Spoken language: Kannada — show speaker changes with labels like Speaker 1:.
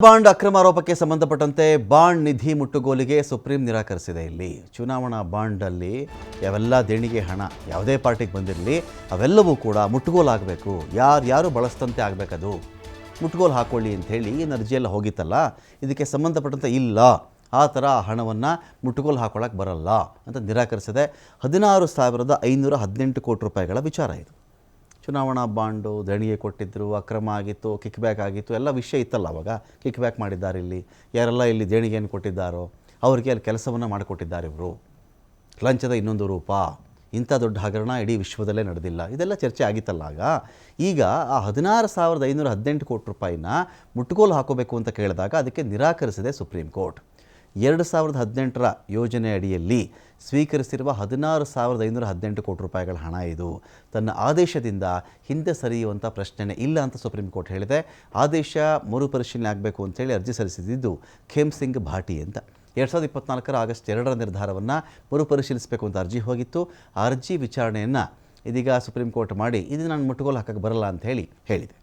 Speaker 1: ಬಾಂಡ್ ಅಕ್ರಮ ಆರೋಪಕ್ಕೆ ಸಂಬಂಧಪಟ್ಟಂತೆ ಬಾಂಡ್ ನಿಧಿ ಮುಟ್ಟುಗೋಲಿಗೆ ಸುಪ್ರೀಂ ನಿರಾಕರಿಸಿದೆ. ಇಲ್ಲಿ ಚುನಾವಣಾ ಬಾಂಡಲ್ಲಿ ಯಾವೆಲ್ಲ ದೇಣಿಗೆ ಹಣ ಯಾವುದೇ ಪಾರ್ಟಿಗೆ ಬಂದಿರಲಿ ಅವೆಲ್ಲವೂ ಕೂಡ ಮುಟ್ಟುಗೋಲಾಗಬೇಕು, ಯಾರು ಬಳಸ್ತಂತೆ ಆಗಬೇಕದು, ಮುಟ್ಟುಗೋಲು ಹಾಕೊಳ್ಳಿ ಅಂಥೇಳಿ ಏನು ಅರ್ಜಿಯೆಲ್ಲ ಹೋಗಿತ್ತಲ್ಲ, ಇದಕ್ಕೆ ಸಂಬಂಧಪಟ್ಟಂತೆ ಇಲ್ಲ, ಆ ಥರ ಹಣವನ್ನು ಮುಟ್ಟುಗೋಲು ಹಾಕೊಳ್ಳೋಕ್ಕೆ ಬರಲ್ಲ ಅಂತ ನಿರಾಕರಿಸಿದೆ. 16,518 ಕೋಟಿ ರೂಪಾಯಿಗಳ ವಿಚಾರ ಇದು. ಚುನಾವಣಾ ಬಾಂಡು ದೇಣಿಗೆ ಕೊಟ್ಟಿದ್ದರು, ಅಕ್ರಮ ಆಗಿತ್ತು, ಕಿಕ್ ಬ್ಯಾಕ್ ಆಗಿತ್ತು, ಎಲ್ಲ ವಿಷಯ ಇತ್ತಲ್ಲ. ಅವಾಗ ಕಿಕ್ ಬ್ಯಾಕ್ ಮಾಡಿದ್ದಾರೆ, ಇಲ್ಲಿ ಯಾರೆಲ್ಲ ಇಲ್ಲಿ ದೇಣಿಗೆಯನ್ನು ಕೊಟ್ಟಿದ್ದಾರೋ ಅವರಿಗೆ ಅಲ್ಲಿ ಕೆಲಸವನ್ನು ಮಾಡಿಕೊಟ್ಟಿದ್ದಾರೆ ಇವರು, ಲಂಚದ ಇನ್ನೊಂದು ರೂಪ, ಇಂಥ ದೊಡ್ಡ ಹಗರಣ ಇಡೀ ವಿಶ್ವದಲ್ಲೇ ನಡೆದಿಲ್ಲ, ಇದೆಲ್ಲ ಚರ್ಚೆ ಆಗಿತ್ತಲ್ಲ ಆಗ. ಈಗ ಆ 16,518 ಕೋಟಿ ರೂಪಾಯಿನ ಮುಟ್ಟುಗೋಲು ಹಾಕೋಬೇಕು ಅಂತ ಕೇಳಿದಾಗ ಅದಕ್ಕೆ ನಿರಾಕರಿಸಿದೆ ಸುಪ್ರೀಂ ಕೋರ್ಟ್. 2018ರ ಯೋಜನೆ ಅಡಿಯಲ್ಲಿ ಸ್ವೀಕರಿಸಿರುವ 16,518 ಕೋಟಿ ರೂಪಾಯಿಗಳ ಹಣ ಇದು. ತನ್ನ ಆದೇಶದಿಂದ ಹಿಂದೆ ಸರಿಯುವಂಥ ಪ್ರಶ್ನೆನೇ ಇಲ್ಲ ಅಂತ ಸುಪ್ರೀಂ ಕೋರ್ಟ್ ಹೇಳಿದೆ. ಆದೇಶ ಮರುಪರಿಶೀಲನೆ ಆಗಬೇಕು ಅಂತೇಳಿ ಅರ್ಜಿ ಸಲ್ಲಿಸಿದ್ದು ಖೇಮ್ ಸಿಂಗ್ ಭಾಟಿ ಅಂತ. 2024ರ ಆಗಸ್ಟ್ 2ರ ನಿರ್ಧಾರವನ್ನು ಮರುಪರಿಶೀಲಿಸಬೇಕು ಅಂತ ಅರ್ಜಿ ಹೋಗಿತ್ತು. ಆ ಅರ್ಜಿ ವಿಚಾರಣೆಯನ್ನು ಇದೀಗ ಸುಪ್ರೀಂ ಕೋರ್ಟ್ ಮಾಡಿ ಇದು ನಾನು ಮುಟ್ಟುಗೋಲು ಹಾಕಕ್ಕೆ ಬರಲ್ಲ ಅಂತ ಹೇಳಿದೆ.